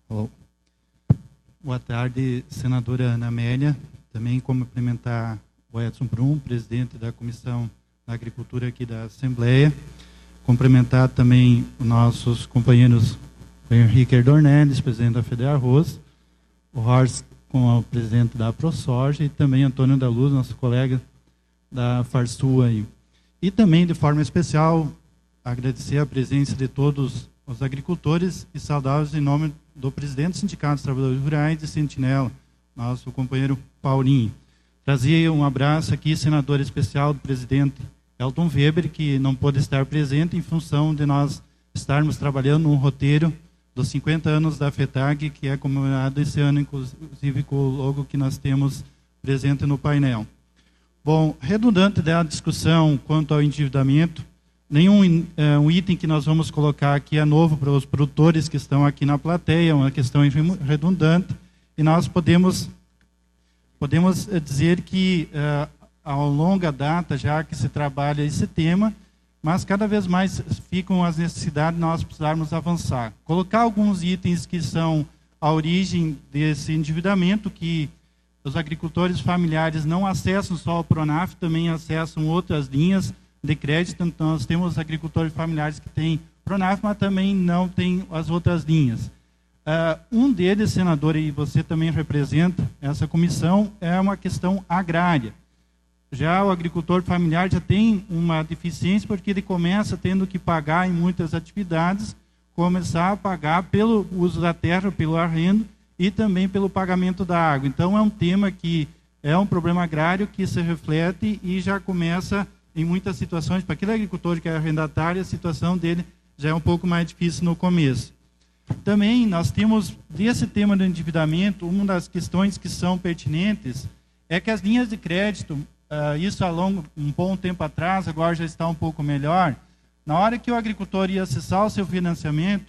Alô. Boa tarde, senadora Ana Amélia. Também cumprimentar o Edson Brum, presidente da Comissão da Agricultura aqui da Assembleia. Cumprimentar também os nossos companheiros Henrique Dornelles, presidente da FEDEARroz, o Horst, com o presidente da ProSoja, e também Antônio da Luz, nosso colega da Farsul aí. E também, de forma especial, agradecer a presença de todos os agricultores e saudá-los em nome do presidente do Sindicato dos Trabalhadores Rurais de Sentinela, nosso companheiro Paulinho. Trazia um abraço aqui, senador especial do presidente Elton Weber, que não pôde estar presente em função de nós estarmos trabalhando no roteiro dos 50 anos da FETAG, que é comemorado esse ano, inclusive com o logo que nós temos presente no painel. Bom, redundante da discussão quanto ao endividamento, nenhum um item que nós vamos colocar aqui é novo para os produtores que estão aqui na plateia, é uma questão redundante, e nós podemos dizer que, ao longa data, já que se trabalha esse tema, mas cada vez mais ficam as necessidades de nós precisarmos avançar. Colocar alguns itens que são a origem desse endividamento, que os agricultores familiares não acessam só o Pronaf, também acessam outras linhas de crédito. Então, nós temos agricultores familiares que têm Pronaf, mas também não têm as outras linhas. Um deles, senador, e você também representa essa comissão, é uma questão agrária. Já o agricultor familiar já tem uma deficiência, porque ele começa tendo que pagar em muitas atividades, começar a pagar pelo uso da terra, pelo arrendo, e também pelo pagamento da água. Então, é um tema que é um problema agrário que se reflete e já começa em muitas situações. Para aquele agricultor que é arrendatário, a situação dele já é um pouco mais difícil no começo. Também nós temos, desse tema do endividamento, uma das questões que são pertinentes é que as linhas de crédito, isso há um bom tempo atrás, agora já está um pouco melhor, na hora que o agricultor ia acessar o seu financiamento,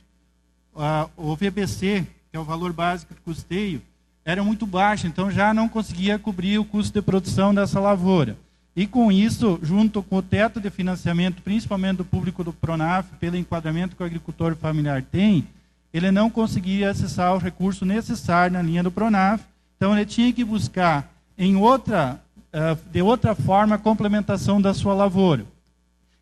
o VBC, que é o valor básico de custeio, era muito baixo, então já não conseguia cobrir o custo de produção dessa lavoura. E com isso, junto com o teto de financiamento, principalmente do público do Pronaf, pelo enquadramento que o agricultor familiar tem, ele não conseguia acessar o recurso necessário na linha do Pronaf, então ele tinha que buscar de outra forma a complementação da sua lavoura.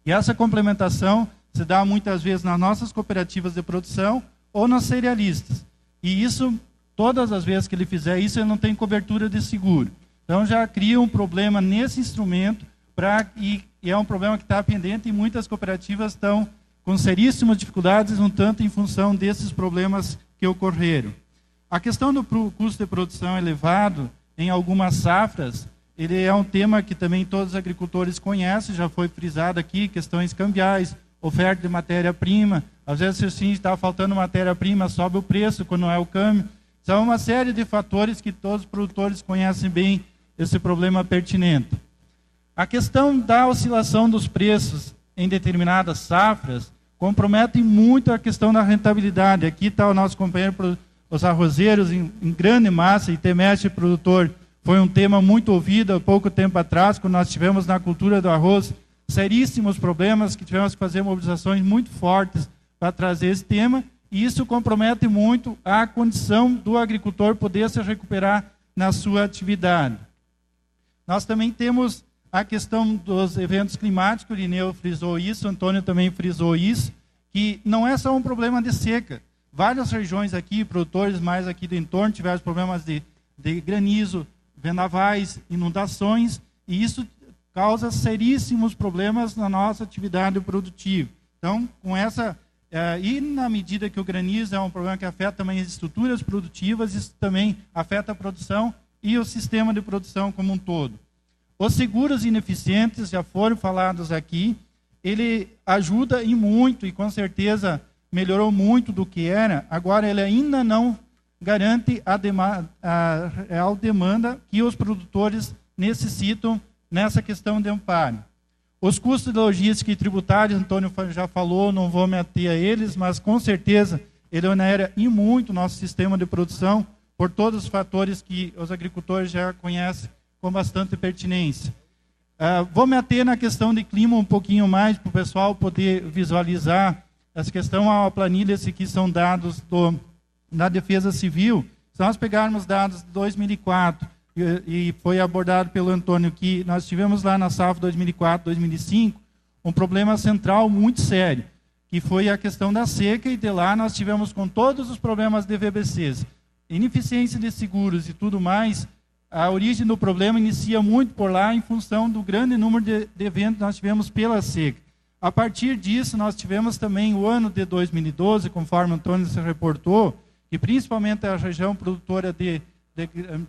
E essa complementação se dá muitas vezes nas nossas cooperativas de produção ou nas cerealistas. E isso, todas as vezes que ele fizer isso, ele não tem cobertura de seguro. Então, já cria um problema nesse instrumento, e é um problema que está pendente, e muitas cooperativas estão com seríssimas dificuldades, um tanto em função desses problemas que ocorreram. A questão do custo de produção elevado, em algumas safras, ele é um tema que também todos os agricultores conhecem, já foi frisado aqui, questões cambiais, oferta de matéria-prima, às vezes assim está faltando matéria-prima, sobe o preço quando não é o câmbio. São uma série de fatores que todos os produtores conhecem bem esse problema pertinente. A questão da oscilação dos preços em determinadas safras compromete muito a questão da rentabilidade. Aqui está o nosso companheiro, os arrozeiros em grande massa, e temestre produtor, foi um tema muito ouvido há pouco tempo atrás, quando nós tivemos na cultura do arroz seríssimos problemas, que tivemos que fazer mobilizações muito fortes para trazer esse tema, e isso compromete muito a condição do agricultor poder se recuperar na sua atividade. Nós também temos a questão dos eventos climáticos, o Irineu frisou isso, o Antônio também frisou isso, que não é só um problema de seca. Várias regiões aqui, produtores mais aqui do entorno, tiveram problemas de granizo, vendavais, inundações, e isso causa seríssimos problemas na nossa atividade produtiva. Então, com essa... e na medida que o granizo é um problema que afeta também as estruturas produtivas, isso também afeta a produção e o sistema de produção como um todo. Os seguros ineficientes já foram falados aqui, ele ajuda e muito, e com certeza melhorou muito do que era, agora ele ainda não garante a real demanda que os produtores necessitam nessa questão de amparo. Os custos de logística e tributários, Antônio já falou, não vou me ater a eles, mas com certeza ele onera e muito o nosso sistema de produção, por todos os fatores que os agricultores já conhecem com bastante pertinência. Vou me ater na questão de clima um pouquinho mais, para o pessoal poder visualizar essa questão. A planilha, esses aqui são dados do da Defesa Civil, se nós pegarmos dados de 2004, e foi abordado pelo Antônio, que nós tivemos lá na safra 2004-2005, um problema central muito sério, que foi a questão da seca, e de lá nós tivemos com todos os problemas de VBCs, ineficiência de seguros e tudo mais. A origem do problema inicia muito por lá, em função do grande número de eventos que nós tivemos pela seca. A partir disso, nós tivemos também o ano de 2012, conforme o Antônio se reportou, que principalmente a região produtora de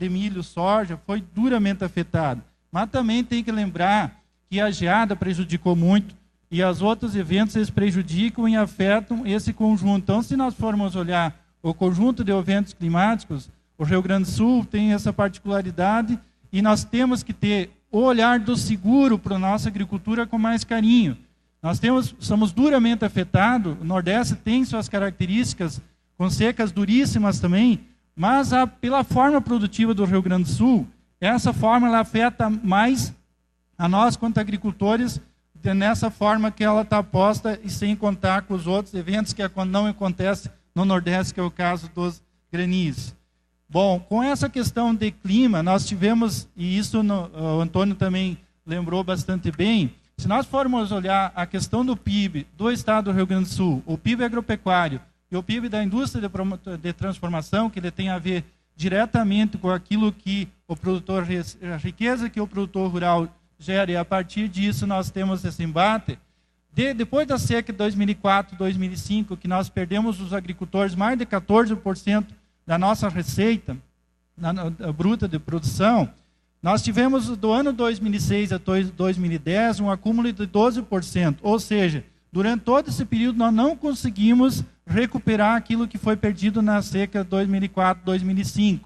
milho, soja, foi duramente afetada. Mas também tem que lembrar que a geada prejudicou muito, e os outros eventos eles prejudicam e afetam esse conjunto. Então, se nós formos olhar o conjunto de eventos climáticos, o Rio Grande do Sul tem essa particularidade, e nós temos que ter o olhar do seguro para a nossa agricultura com mais carinho. Nós somos duramente afetados, o Nordeste tem suas características, com secas duríssimas também, mas pela forma produtiva do Rio Grande do Sul, essa forma ela afeta mais a nós, quanto agricultores, nessa forma que ela está posta, e sem contar com os outros eventos que não acontecem no Nordeste, que é o caso dos granizos. Bom, com essa questão de clima, nós tivemos, e isso o Antônio também lembrou bastante bem, se nós formos olhar a questão do PIB do estado do Rio Grande do Sul, o PIB agropecuário e o PIB da indústria de transformação, que ele tem a ver diretamente com aquilo que o produtor, a riqueza que o produtor rural gera, e a partir disso nós temos esse embate. Depois da seca de 2004, 2005, que nós perdemos os agricultores mais de 14% da nossa receita bruta de produção, nós tivemos do ano 2006 a 2010 um acúmulo de 12%, ou seja, durante todo esse período nós não conseguimos recuperar aquilo que foi perdido na seca 2004-2005.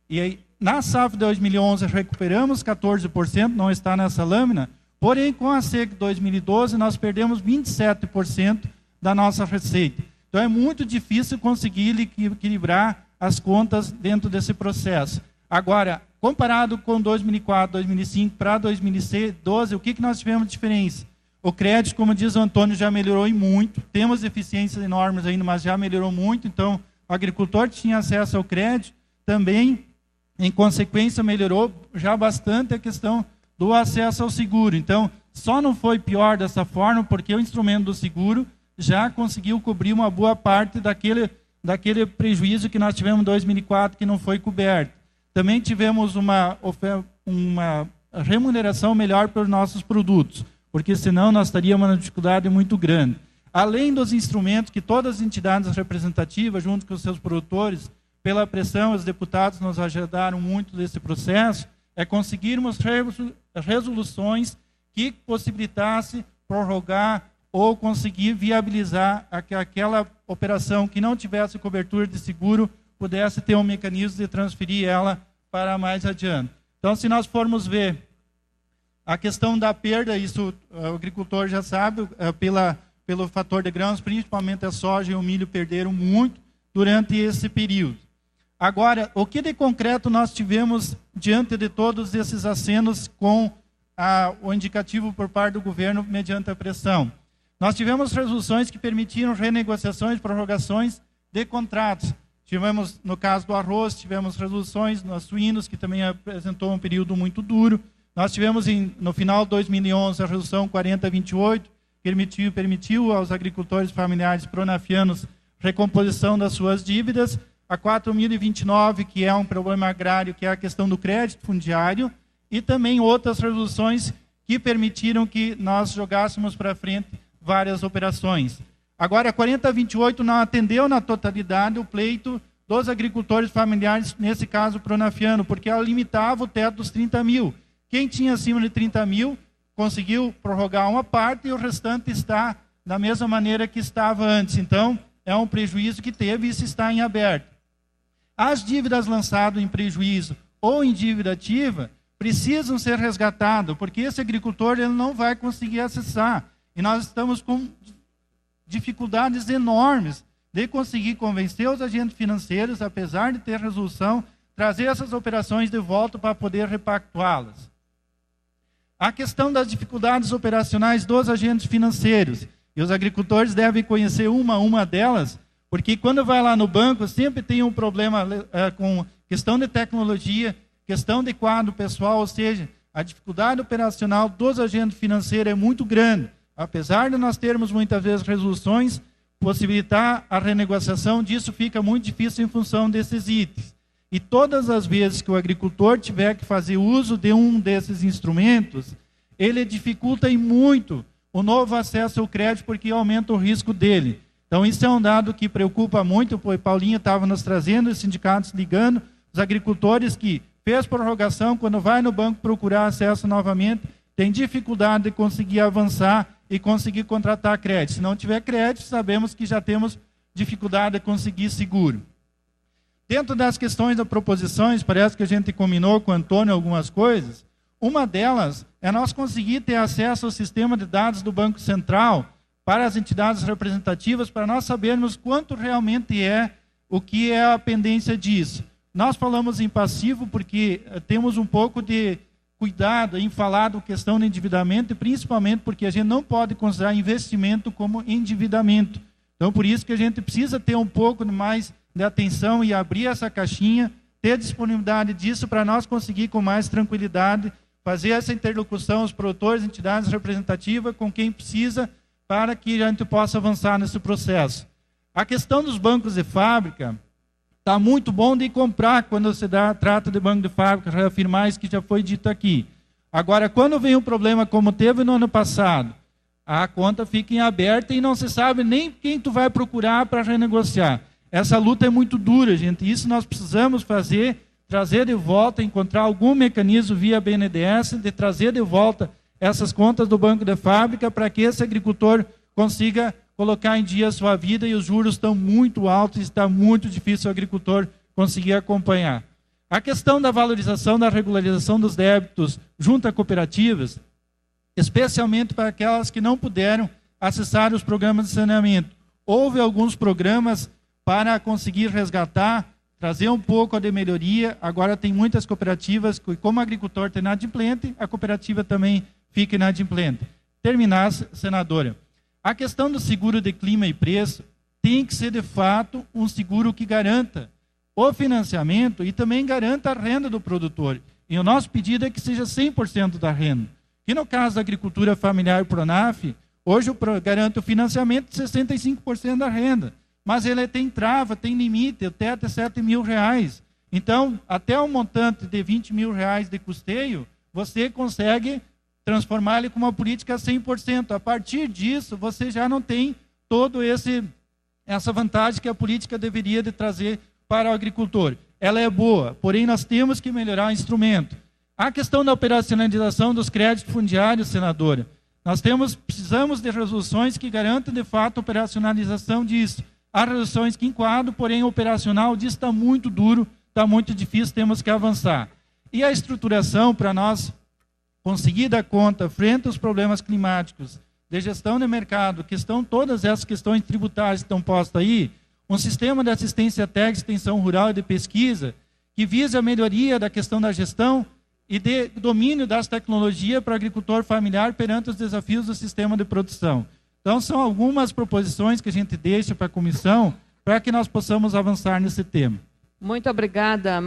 E aí, na safra de 2011 recuperamos 14%, não está nessa lâmina, porém com a seca de 2012 nós perdemos 27% da nossa receita. Então é muito difícil conseguir equilibrar as contas dentro desse processo. Agora, comparado com 2004, 2005 para 2012, o que nós tivemos de diferença? O crédito, como diz o Antônio, já melhorou e muito. Temos deficiências enormes ainda, mas já melhorou muito. Então, o agricultor tinha acesso ao crédito. Também, em consequência, melhorou já bastante a questão do acesso ao seguro. Então, só não foi pior dessa forma, porque o instrumento do seguro já conseguiu cobrir uma boa parte daquele prejuízo que nós tivemos em 2004, que não foi coberto. Também tivemos uma remuneração melhor para os nossos produtos, porque senão nós estaríamos numa dificuldade muito grande. Além dos instrumentos que todas as entidades representativas, junto com os seus produtores, pela pressão, os deputados nos ajudaram muito nesse processo, é conseguirmos resoluções que possibilitassem prorrogar ou conseguir viabilizar aquela operação que não tivesse cobertura de seguro, pudesse ter um mecanismo de transferir ela para mais adiante. Então, se nós formos ver a questão da perda, isso o agricultor já sabe, pelo fator de grãos, principalmente a soja e o milho perderam muito durante esse período. Agora, o que de concreto nós tivemos diante de todos esses acenos com o indicativo por parte do governo mediante a pressão? Nós tivemos resoluções que permitiram renegociações, prorrogações de contratos. Tivemos, no caso do arroz, tivemos resoluções nos suínos, que também apresentou um período muito duro. Nós tivemos, no final de 2011, a resolução 4028, que permitiu aos agricultores familiares pronafianos recomposição das suas dívidas. A 4029, que é um problema agrário, que é a questão do crédito fundiário. E também outras resoluções que permitiram que nós jogássemos para frente várias operações. Agora, a 4028 não atendeu na totalidade o pleito dos agricultores familiares, nesse caso pronafiano, porque ela limitava o teto dos 30 mil. Quem tinha acima de 30 mil conseguiu prorrogar uma parte e o restante está da mesma maneira que estava antes. Então, é um prejuízo que teve e isso está em aberto. As dívidas lançadas em prejuízo ou em dívida ativa precisam ser resgatadas, porque esse agricultor ele não vai conseguir acessar. E nós estamos com dificuldades enormes de conseguir convencer os agentes financeiros, apesar de ter resolução, trazer essas operações de volta para poder repactuá-las. A questão das dificuldades operacionais dos agentes financeiros, e os agricultores devem conhecer uma delas, Porque quando vai lá no banco, sempre tem um problema com questão de tecnologia, questão de quadro pessoal, ou seja, a dificuldade operacional dos agentes financeiros é muito grande. Apesar de nós termos muitas vezes resoluções, possibilitar a renegociação disso fica muito difícil em função desses itens. E todas as vezes que o agricultor tiver que fazer uso de um desses instrumentos, ele dificulta muito o novo acesso ao crédito, porque aumenta o risco dele. Então, isso é um dado que preocupa muito, o Paulinho estava nos trazendo, os sindicatos ligando, os agricultores que fez prorrogação, quando vai no banco procurar acesso novamente, tem dificuldade de conseguir avançar e conseguir contratar crédito. Se não tiver crédito, sabemos que já temos dificuldade de conseguir seguro. Dentro das questões das proposições, parece que a gente combinou com o Antônio algumas coisas. Uma delas é nós conseguir ter acesso ao sistema de dados do Banco Central para as entidades representativas, para nós sabermos quanto realmente é, o que é a pendência disso. Nós falamos em passivo porque temos um pouco de cuidado em falar da questão do endividamento, e principalmente porque a gente não pode considerar investimento como endividamento. Então, por isso que a gente precisa ter um pouco mais de atenção e abrir essa caixinha, ter disponibilidade disso para nós conseguir com mais tranquilidade fazer essa interlocução, os produtores, entidades representativas, com quem precisa, para que a gente possa avançar nesse processo. A questão dos bancos de fábrica, está muito bom de comprar quando se trata de banco de fábrica, reafirmar isso que já foi dito aqui. Agora, quando vem um problema como teve no ano passado, a conta fica em aberta e não se sabe nem quem tu vai procurar para renegociar. Essa luta é muito dura, gente. Isso nós precisamos fazer, trazer de volta, encontrar algum mecanismo via BNDES, de trazer de volta essas contas do banco de fábrica para que esse agricultor consiga colocar em dia a sua vida, e os juros estão muito altos e está muito difícil o agricultor conseguir acompanhar. A questão da valorização, da regularização dos débitos junto a cooperativas, especialmente para aquelas que não puderam acessar os programas de saneamento. Houve alguns programas para conseguir resgatar, trazer um pouco de melhoria. Agora tem muitas cooperativas que, como o agricultor está inadimplente, a cooperativa também fica inadimplente. Terminar, senadora. A questão do seguro de clima e preço tem que ser, de fato, um seguro que garanta o financiamento e também garanta a renda do produtor. E o nosso pedido é que seja 100% da renda. E no caso da agricultura familiar Pronaf, hoje garante o financiamento de 65% da renda. Mas ele tem trava, tem limite, o teto é R$7 mil. Então, até um montante de R$20 mil de custeio, você consegue transformar ele com uma política 100%. A partir disso, você já não tem todo essa vantagem que a política deveria de trazer para o agricultor. Ela é boa, porém nós temos que melhorar o instrumento. A questão da operacionalização dos créditos fundiários, senadora, nós precisamos de resoluções que garantam, de fato, a operacionalização disso. Há resoluções que enquadram, porém o operacional disso está muito duro, está muito difícil, temos que avançar. E a estruturação para nós conseguir dar conta, frente aos problemas climáticos, de gestão de mercado, todas essas questões tributárias que estão postas aí, um sistema de assistência técnica, extensão rural e de pesquisa, que visa a melhoria da questão da gestão e de domínio das tecnologias para o agricultor familiar perante os desafios do sistema de produção. Então, são algumas proposições que a gente deixa para a comissão para que nós possamos avançar nesse tema. Muito obrigada.